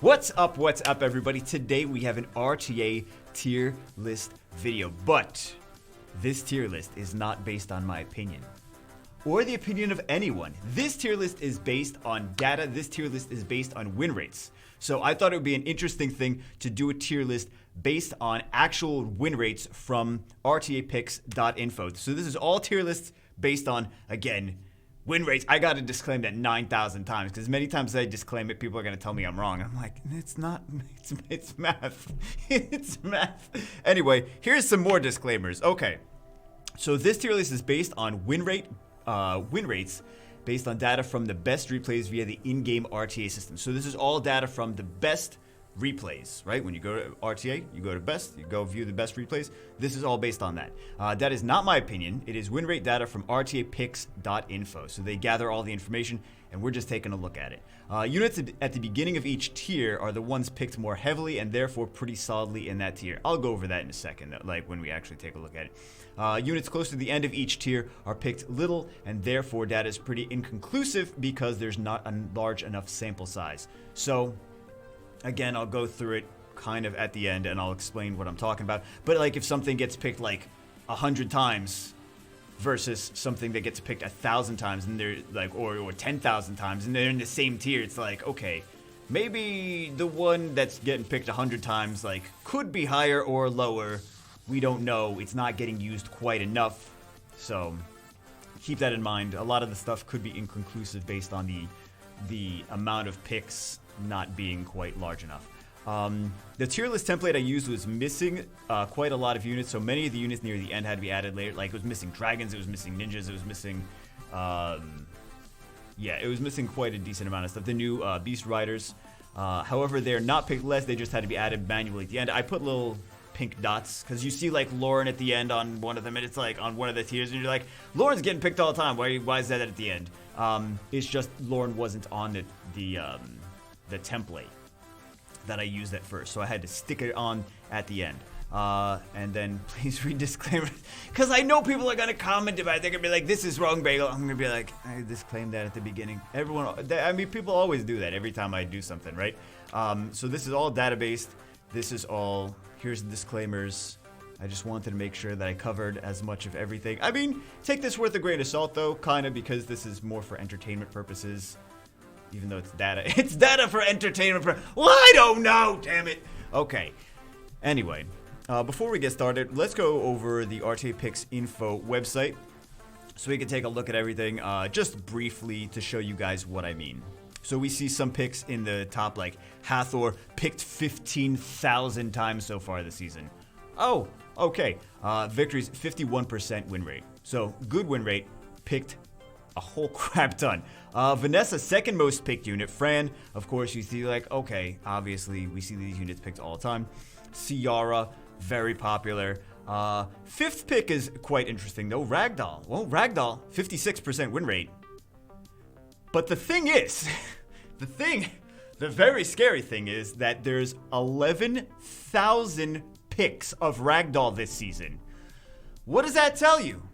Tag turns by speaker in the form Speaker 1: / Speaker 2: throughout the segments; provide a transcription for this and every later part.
Speaker 1: What's up, everybody? Today we have an RTA tier list video, but this tier list is not based on my opinion or the opinion of anyone. This tier list is based on data. This tier list is based on win rates. So I thought it would be an interesting thing to do a tier list based on actual win rates from rtapicks.info. So this is all tier lists based on, again, win rates. I got to disclaim that 9,000 times because many times I disclaim it, people are going to tell me I'm wrong. I'm like, it's not, it's math. It's math. Anyway, here's some more disclaimers. Okay, so this tier list is based on win rates based on data from the best replays via the in-game RTA system. So this is all data from the best replays, right? When you go to RTA, you go to best, you go view the best replays. This is all based on that. That is not my opinion. It is win rate data from rtapicks.info. So they gather all the information and we're just taking a look at it. Units at the beginning of each tier are the ones picked more heavily and therefore pretty solidly in that tier. I'll go over that in a second, like when we actually take a look at it. Units close to the end of each tier are picked little and therefore data is pretty inconclusive because there's not a large enough sample size. So again, I'll go through it kind of at the end and I'll explain what I'm talking about. But like if something gets picked like 100 times versus something that gets picked 1,000 times and they're like, or 10,000 times and they're in the same tier, it's like, okay, maybe the one that's getting picked 100 times like could be higher or lower. We don't know. It's not getting used quite enough. So keep that in mind. A lot of the stuff could be inconclusive based on the amount of picks not being quite large enough. The tier list template I used was missing quite a lot of units, so many of the units near the end had to be added later. Like it was missing dragons, it was missing ninjas, it was missing it was missing quite a decent amount of stuff. The new beast riders, however, they're not picked less, they just had to be added manually at the end. I put little pink dots because you see like Lauren at the end on one of them and it's like on one of the tiers and you're like, Lauren's getting picked all the time, why is that at the end? It's just Lauren wasn't on the template that I used at first, so I had to stick it on at the end. And then please read disclaimer, because I know people are gonna comment about it. They're gonna be like, "This is wrong, Bagel." I'm gonna be like, "I disclaimed that at the beginning." People always do that every time I do something, right? So this is all data-based. This is all. Here's the disclaimers. I just wanted to make sure that I covered as much of everything. I mean, take this with a grain of salt, though, kind of, because this is more for entertainment purposes. Even though it's data. It's data for entertainment. Well, I don't know, damn it. Okay. Anyway, before we get started, let's go over the RTA Picks info website so we can take a look at everything just briefly to show you guys what I mean. So we see some picks in the top, like Hathor picked 15,000 times so far this season. Oh, okay. Victories, 51% win rate. So good win rate, picked a whole crap ton. Vanessa, second most picked unit. Fran, of course, you see like, okay, obviously we see these units picked all the time. Ciara, very popular. Fifth pick is quite interesting though. Ragdoll. Well, Ragdoll, 56% win rate. But the thing is, the very scary thing is that there's 11,000 picks of Ragdoll this season. What does that tell you?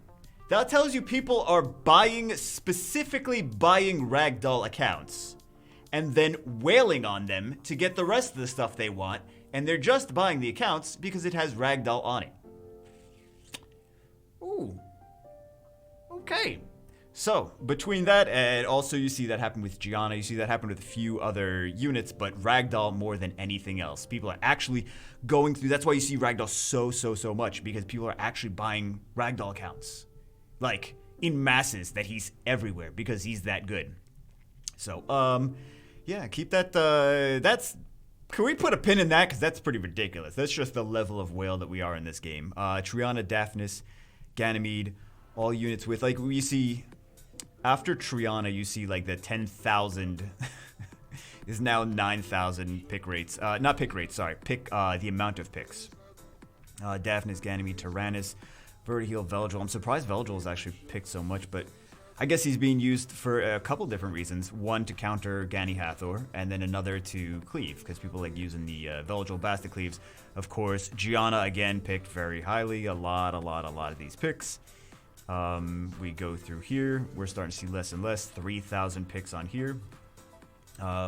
Speaker 1: That tells you people are specifically buying Ragdoll accounts and then wailing on them to get the rest of the stuff they want, and they're just buying the accounts because it has Ragdoll on it. Ooh. Okay. So, between that and also you see that happen with Gianna, you see that happen with a few other units, but Ragdoll more than anything else. People are actually going through, that's why you see Ragdoll so much, because people are actually buying Ragdoll accounts. Like, in masses, that he's everywhere because he's that good. So, yeah, keep that, can we put a pin in that? Because that's pretty ridiculous. That's just the level of whale that we are in this game. Triana, Daphnis, Ganymede, all units with, like, we see, after Triana, you see, like, the 10,000 is now 9,000 pick rates. Not pick rates, sorry. The amount of picks. Daphnis, Ganymede, Tyrannus, Vertiheel, Veldril. I'm surprised Veldril is actually picked so much, but I guess he's being used for a couple different reasons. One, to counter Gani Hathor, and then another to cleave, because people like using the Veldril Basta cleaves. Of course, Gianna, again, picked very highly. A lot of these picks. We go through here. We're starting to see less and less. 3,000 picks on here.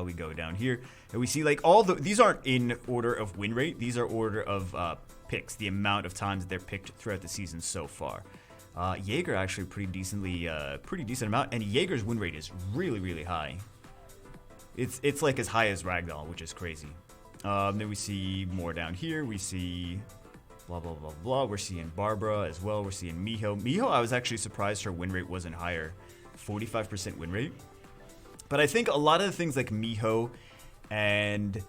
Speaker 1: We go down here and we see like these aren't in order of win rate. These are order of picks, the amount of times that they're picked throughout the season so far. Jaeger actually pretty decent amount, and Jaeger's win rate is really, really high. It's like as high as Ragdoll, which is crazy. Then we see more down here. We see blah, blah, blah, blah. We're seeing Barbara as well. We're seeing Miho. Miho, I was actually surprised her win rate wasn't higher. 45% win rate. But I think a lot of the things like Miho and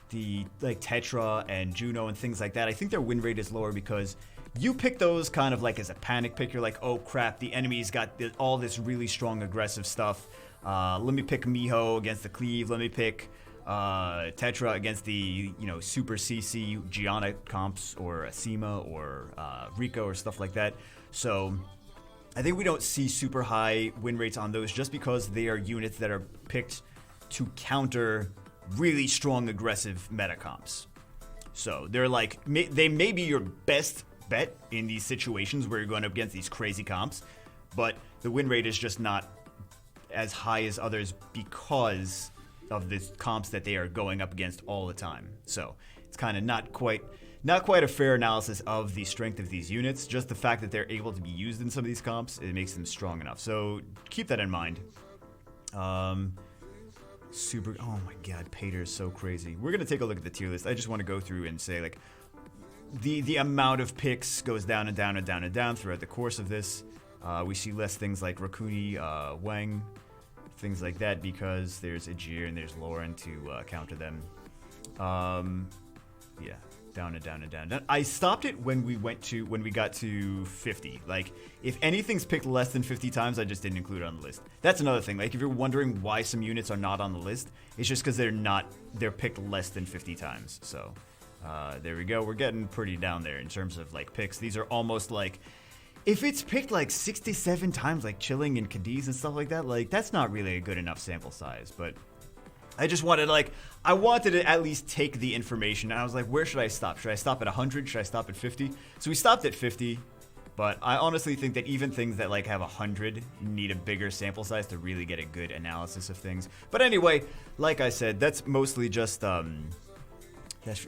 Speaker 1: the like Tetra and Juno and things like that, I think their win rate is lower because you pick those kind of like as a panic pick. You're like, oh crap, the enemy's got all this really strong aggressive stuff. Let me pick Miho against the Cleave. Let me pick Tetra against the Super CC Gianna comps or Asima or Rico or stuff like that. So I think we don't see super high win rates on those just because they are units that are picked to counter really strong aggressive meta comps. So they're like, they may be your best bet in these situations where you're going up against these crazy comps, but the win rate is just not as high as others because of the comps that they are going up against all the time. So it's kind of not quite a fair analysis of the strength of these units. Just the fact that they're able to be used in some of these comps, it makes them strong enough. So keep that in mind. Oh my god, Pater is so crazy. We're gonna take a look at the tier list. I just want to go through and say like the amount of picks goes down and down and down and down throughout the course of this. We see less things like Rakuni, Wang, things like that because there's Ajir and there's Lauren to counter them. Yeah. Down and down and down and down. I stopped it when we got to 50. Like, if anything's picked less than 50 times, I just didn't include it on the list. That's another thing. Like, if you're wondering why some units are not on the list, it's just because they're picked less than 50 times. So, there we go. We're getting pretty down there in terms of, like, picks. These are almost like, if it's picked, like, 67 times, like, Chilling and Cadiz and stuff like that, like, that's not really a good enough sample size, but I just wanted, I wanted to at least take the information, and I was like, where should I stop? Should I stop at 100? Should I stop at 50? So we stopped at 50, but I honestly think that even things that, have 100 need a bigger sample size to really get a good analysis of things. But anyway, like I said, that's mostly just, just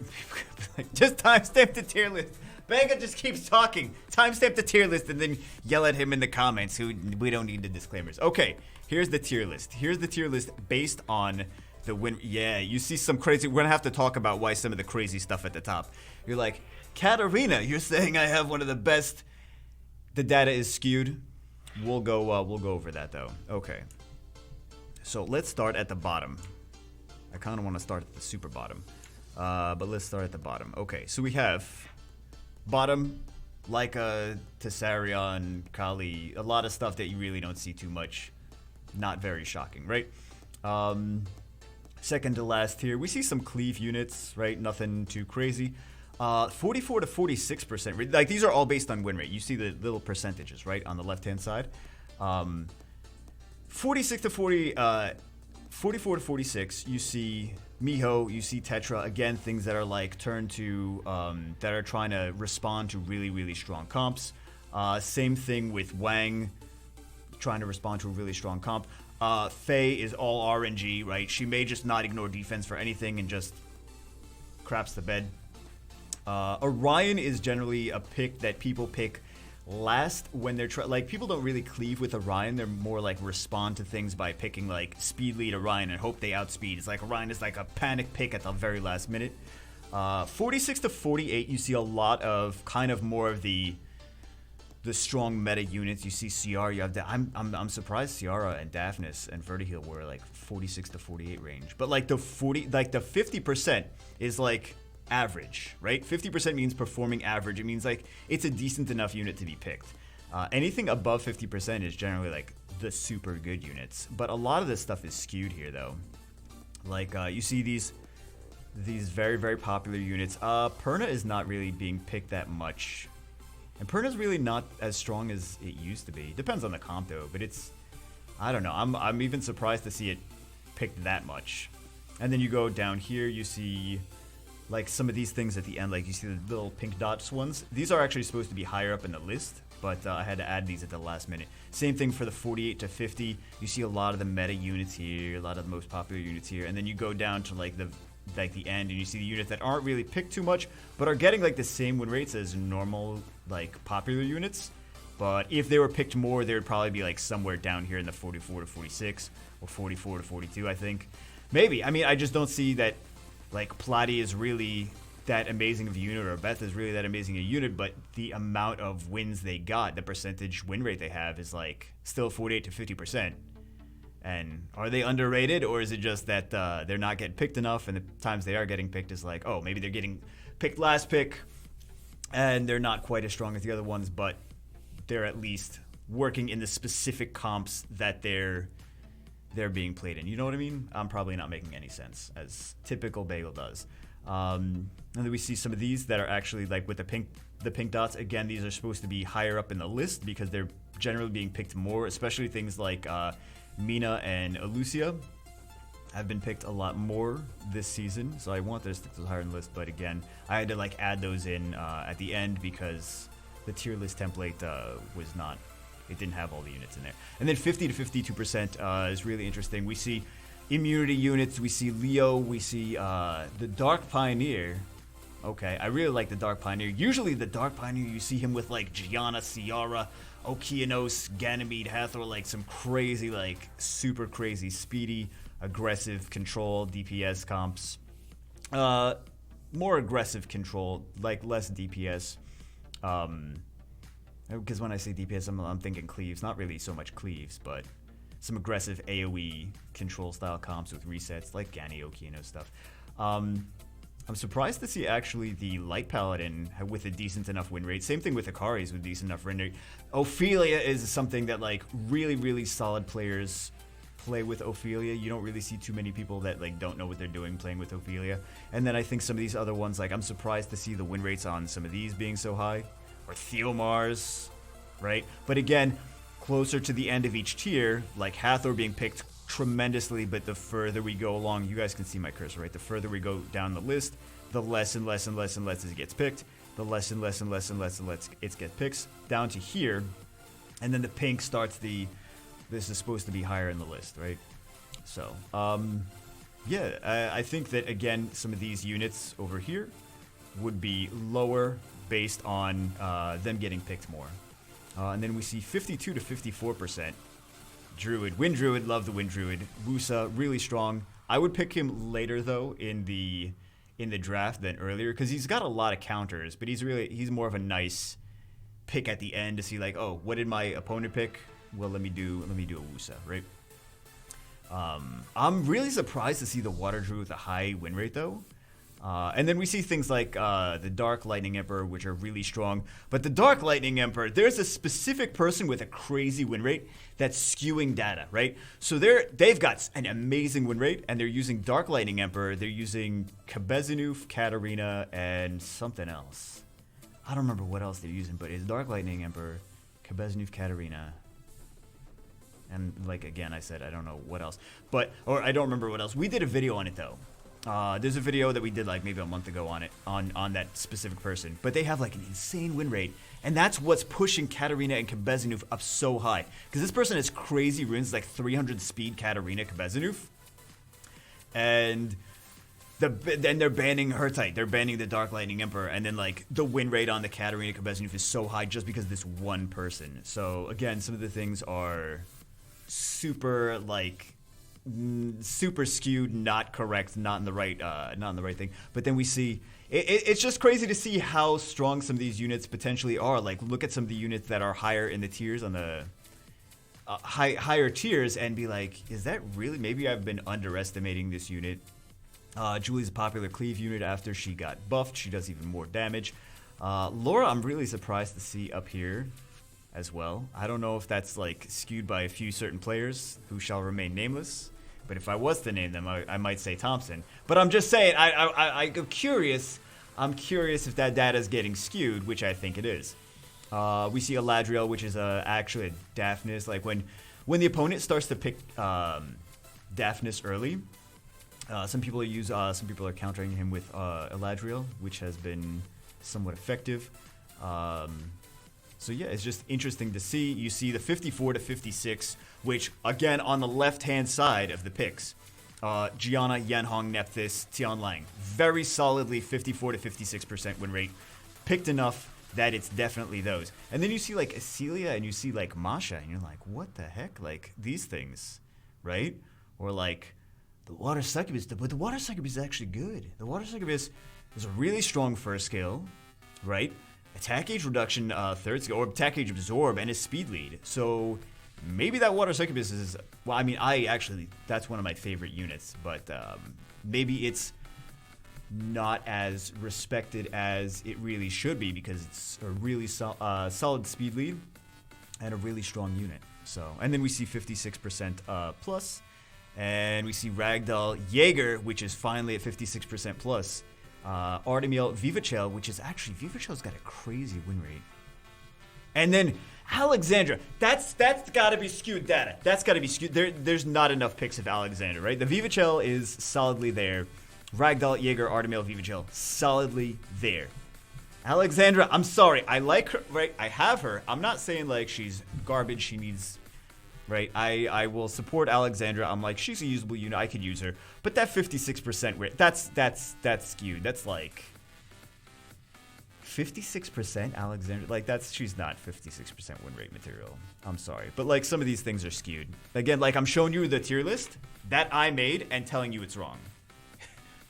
Speaker 1: timestamp the tier list. Banga just keeps talking. Timestamp the tier list and then yell at him in the comments. We don't need the disclaimers. Okay, here's the tier list. Here's the tier list based on the win. Yeah, you see some crazy. We're gonna have to talk about why some of the crazy stuff at the top. You're like, Katarina, you're saying I have one of the best. The data is skewed. We'll go over that though. Okay. So let's start at the bottom. I kind of want to start at the super bottom, but let's start at the bottom. Okay, so we have bottom, Leica, Tessarion, Kali, a lot of stuff that you really don't see too much. Not very shocking, right? Second to last here, we see some Cleave units, right? Nothing too crazy. 44 to 46%. Like, these are all based on win rate. You see the little percentages, right, on the left-hand side. 46 to 40, 44 to 46, you see Miho, you see Tetra. Again, things that are like turn to, that are trying to respond to really, really strong comps. Same thing with Wang, trying to respond to a really strong comp. Faye is all RNG, right? She may just not ignore defense for anything and just craps the bed. Orion is generally a pick that people pick last when they're people don't really cleave with Orion. They're more like respond to things by picking like speed lead Orion and hope they outspeed. It's like Orion is like a panic pick at the very last minute. 46 to 48, you see a lot of kind of more of the strong meta units. You see Ciara, you have I'm surprised Ciara and Daphnis and Vertiheel were like 46 to 48 range. But like the 50% is like average, right? 50% means performing average. It means like it's a decent enough unit to be picked. Anything above 50% is generally like the super good units. But a lot of this stuff is skewed here though. Like you see these very, very popular units. Perna is not really being picked that much. And Perna's really not as strong as it used to be. Depends on the comp though, but it's, I don't know. I'm even surprised to see it picked that much. And then you go down here, you see like some of these things at the end, like you see the little pink dots ones, these are actually supposed to be higher up in the list, but I had to add these at the last minute. Same thing for the 48 to 50. You see a lot of the meta units here, a lot of the most popular units here, and then you go down to like the end, and you see the units that aren't really picked too much, but are getting like the same win rates as normal like popular units. But if they were picked more, they would probably be like somewhere down here in the 44 to 46 or 44 to 42, I think. Maybe. I mean, I just don't see that like Plati is really that amazing of a unit, or Beth is really that amazing a unit, but the amount of wins they got, the percentage win rate they have is like still 48 to 50%. And are they underrated, or is it just that they're not getting picked enough, and the times they are getting picked is like, oh, maybe they're getting picked last pick and they're not quite as strong as the other ones, but they're at least working in the specific comps that they're being played in. You know what I mean? I'm probably not making any sense, as typical Bagel does. And then we see some of these that are actually like with the pink dots. Again, these are supposed to be higher up in the list because they're generally being picked more, especially things like Mina and Alucia have been picked a lot more this season, so I want those to stick higher in the list. But again, I had to like add those in at the end because the tier list template was not, it didn't have all the units in there. And then 50 to 52% is really interesting. We see immunity units, we see Leo, we see the Dark Pioneer. Okay, I really like the Dark Pioneer. Usually the Dark Pioneer, you see him with like Gianna, Ciara, Okeanos, Ganymede, Hathor, like some crazy, like super crazy, speedy, aggressive control, DPS comps. More aggressive control, like less DPS. Because when I say DPS, I'm thinking cleaves. Not really so much cleaves, but some aggressive AoE control style comps with resets, like Gani, Okeanos stuff. I'm surprised to see actually the Light Paladin with a decent enough win rate. Same thing with Akari's with decent enough win rate. Ophelia is something that like really, really solid players play with Ophelia. You don't really see too many people that like don't know what they're doing playing with Ophelia. And then I think some of these other ones, like I'm surprised to see the win rates on some of these being so high. Or Theomars, right? But again, closer to the end of each tier, like Hathor being picked tremendously, but the further we go along, you guys can see my cursor, right? The further we go down the list, the less and less and less and less it gets picked, the less and less and less and less and less it gets picked, down to here, and then the pink starts this is supposed to be higher in the list, right? So, yeah, I think that, again, some of these units over here would be lower based on them getting picked more. And then we see 52 to 54%. Druid, Wind Druid, love the Wind Druid. Wusa, really strong. I would pick him later though in the draft than earlier because he's got a lot of counters, but he's more of a nice pick at the end to see like, oh, what did my opponent pick? Well, let me do a Wusa, right? I'm really surprised to see the Water Druid with a high win rate though. And then we see things like the Dark Lightning Emperor, which are really strong. But the Dark Lightning Emperor, there's a specific person with a crazy win rate that's skewing data, right? So they've got an amazing win rate, and they're using Dark Lightning Emperor. They're using Kabezanuf, Katarina, and something else. I don't remember what else they're using, but it's Dark Lightning Emperor, Kabezanuf, Katarina. And like, again, I said, I don't know what else. Or I don't remember what else. We did a video on it, though. There's a video that we did like maybe a month ago on it, on that specific person. But they have like an insane win rate. And that's what's pushing Katarina and Kabezanuf up so high. Because this person has crazy runes, like 300 speed Katarina Kabezanuf. And then they're banning her type. They're banning the Dark Lightning Emperor. And then like the win rate on the Katarina Kabezanuf is so high just because of this one person. So again, some of the things are super like super skewed, not correct, not in the right thing. But then we see it's just crazy to see how strong some of these units potentially are. Like, look at some of the units that are higher in the tiers on the higher tiers, and be like, is that really? Maybe I've been underestimating this unit. Julie's a popular cleave unit. After she got buffed, she does even more damage. Laura, I'm really surprised to see up here as well. I don't know if that's like skewed by a few certain players who shall remain nameless. But if I was to name them, I might say Thompson. But I'm just saying, I'm curious. I'm curious if that data is getting skewed, which I think it is. We see Eladriel, which is actually a Daphnis. Like when the opponent starts to pick Daphnis early, Some people are countering him with Eladriel, which has been somewhat effective. So yeah, it's just interesting to see. You see the 54 to 56, which again on the left-hand side of the picks, Gianna, Yanhong, Nephthys, Tianlang, very solidly 54 to 56% win rate, picked enough that it's definitely those. And then you see like Acelia and you see like Masha, and you're like, what the heck? Like these things, right? Or like the Water Succubus, but the Water Succubus is actually good. The Water Succubus is a really strong first skill, right? Attack age reduction, third skill, or attack age absorb, and a speed lead. So maybe that Water Succubus is, well, I mean, that's one of my favorite units, but maybe it's not as respected as it really should be because it's a really solid speed lead and a really strong unit. So, and then we see 56% plus, and we see Ragdoll Jaeger, which is finally at 56% plus. Artemiel Vivachel, which is actually, Vivachel's got a crazy win rate. And then Alexandra, that's got to be skewed data. That's got to be skewed. There's not enough picks of Alexandra, right? The Vivachel is solidly there. Ragdoll, Jaeger, Artemiel, Vivachel, solidly there. Alexandra, I'm sorry. I like her, right? I have her. I'm not saying like she's garbage. She needs, right? I will support Alexandra. I'm like, she's a usable unit. I could use her. But that 56% rate, that's skewed. That's like 56% Alexandra. Like she's not 56% win rate material. I'm sorry. But like some of these things are skewed. Again, like I'm showing you the tier list that I made and telling you it's wrong.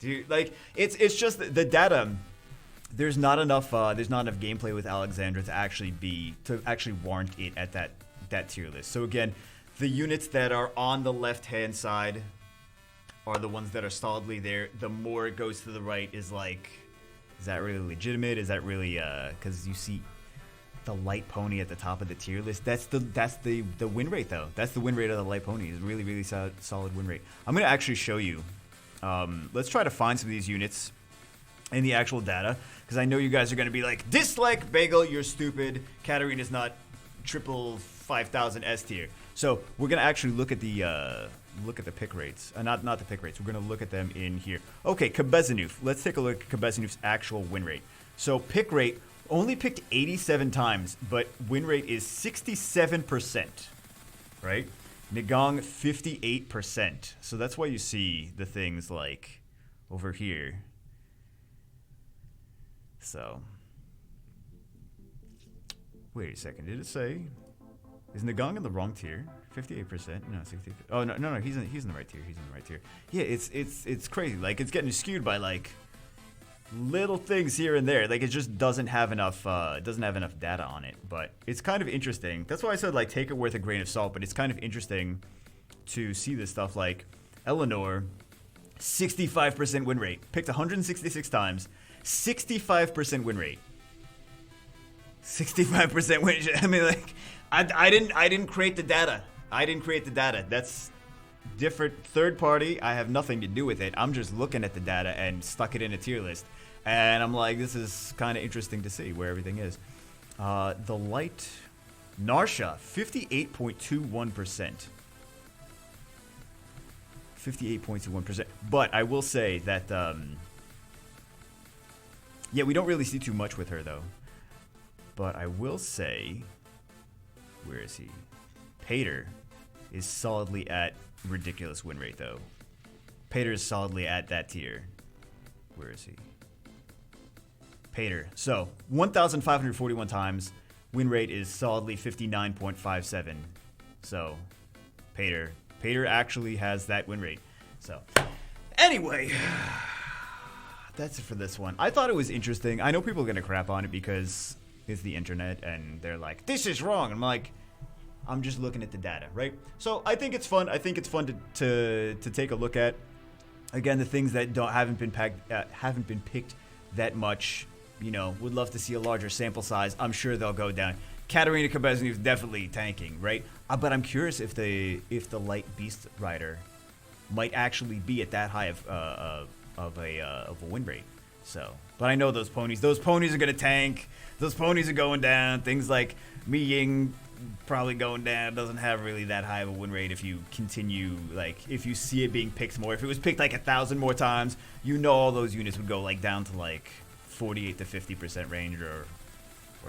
Speaker 1: Dude, like it's just the data. There's not enough gameplay with Alexandra to actually warrant it at that tier list. So again, the units that are on the left-hand side are the ones that are solidly there. The more it goes to the right is like, is that really legitimate? Is that really because you see the light pony at the top of the tier list? That's the win rate though. That's the win rate of the light pony. Is really really solid win rate. I'm gonna actually show you. Let's try to find some of these units in the actual data, because I know you guys are going to be like, dislike Bagel, you're stupid. Katarina's not triple 5,000 S tier. So we're going to actually look at the pick rates. Not the pick rates. We're going to look at them in here. Okay, Kabezanuf. Let's take a look at Kabezanuf's actual win rate. So pick rate, only picked 87 times, but win rate is 67%, right? Nigong 58%. So that's why you see the things like over here. So wait a second. Did it say? Is Nigong in the wrong tier? 58%? No, 60. Oh no, he's in the right tier. He's in the right tier. Yeah, it's crazy. Like it's getting skewed by like little things here and there. Like it just doesn't have enough data on it. But it's kind of interesting. That's why I said like take it with a grain of salt. But it's kind of interesting to see this stuff. Like Eleanor, 65% win rate, picked 166 times, 65% win rate, 65% win. I mean, like I didn't create the data. That's different third party. I have nothing to do with it. I'm just looking at the data and stuck it in a tier list. And I'm like, this is kind of interesting to see where everything is. The light Narsha, 58.21%. 58.21%. But I will say that, yeah, we don't really see too much with her though. But I will say, where is he? Pater is solidly at ridiculous win rate though. Pater is solidly at that tier. Where is he? Pater. So 1,541 times. Win rate is solidly 59.57. So Pater actually has that win rate. So anyway, that's it for this one. I thought it was interesting. I know people are gonna crap on it because it's the internet and they're like, this is wrong. I'm like, I'm just looking at the data, right? So I think it's fun. I think it's fun to take a look at. Again, the things that haven't been picked that much. You know, would love to see a larger sample size. I'm sure they'll go down. Katarina Kabezny is definitely tanking, right? But I'm curious if the light beast rider might actually be at that high of a win rate. So, but I know those ponies are going to tank. Those ponies are going down. Things like Mi Ying probably going down. Doesn't have really that high of a win rate if you continue, like, if you see it being picked more. If it was picked like 1,000 more times, you know all those units would go like down to like 48 to 50% range or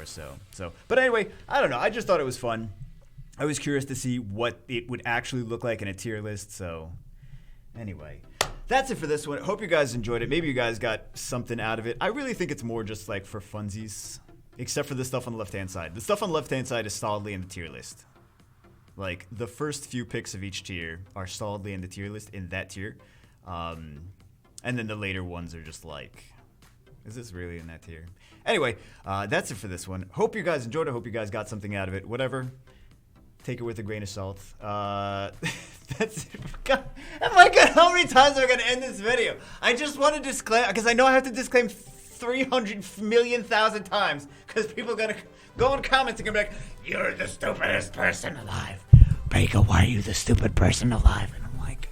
Speaker 1: so. But anyway, I don't know. I just thought it was fun. I was curious to see what it would actually look like in a tier list. So anyway, that's it for this one. Hope you guys enjoyed it. Maybe you guys got something out of it. I really think it's more just like for funsies, except for the stuff on the left-hand side. The stuff on the left-hand side is solidly in the tier list. Like, the first few picks of each tier are solidly in the tier list, in that tier. And then the later ones are just like, is this really in that tier? Anyway, that's it for this one. Hope you guys enjoyed it. Hope you guys got something out of it. Whatever. Take it with a grain of salt. That's it. God, how many times am I going to end this video? I just want to disclaim, because I know I have to disclaim 300 million thousand times, because people are going to go in comments and be like, you're the stupidest person alive. Baker, why are you the stupid person alive? And I'm like,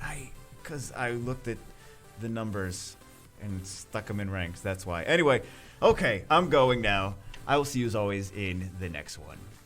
Speaker 1: because I looked at the numbers and stuck them in ranks. That's why. Anyway, okay, I'm going now. I will see you as always in the next one.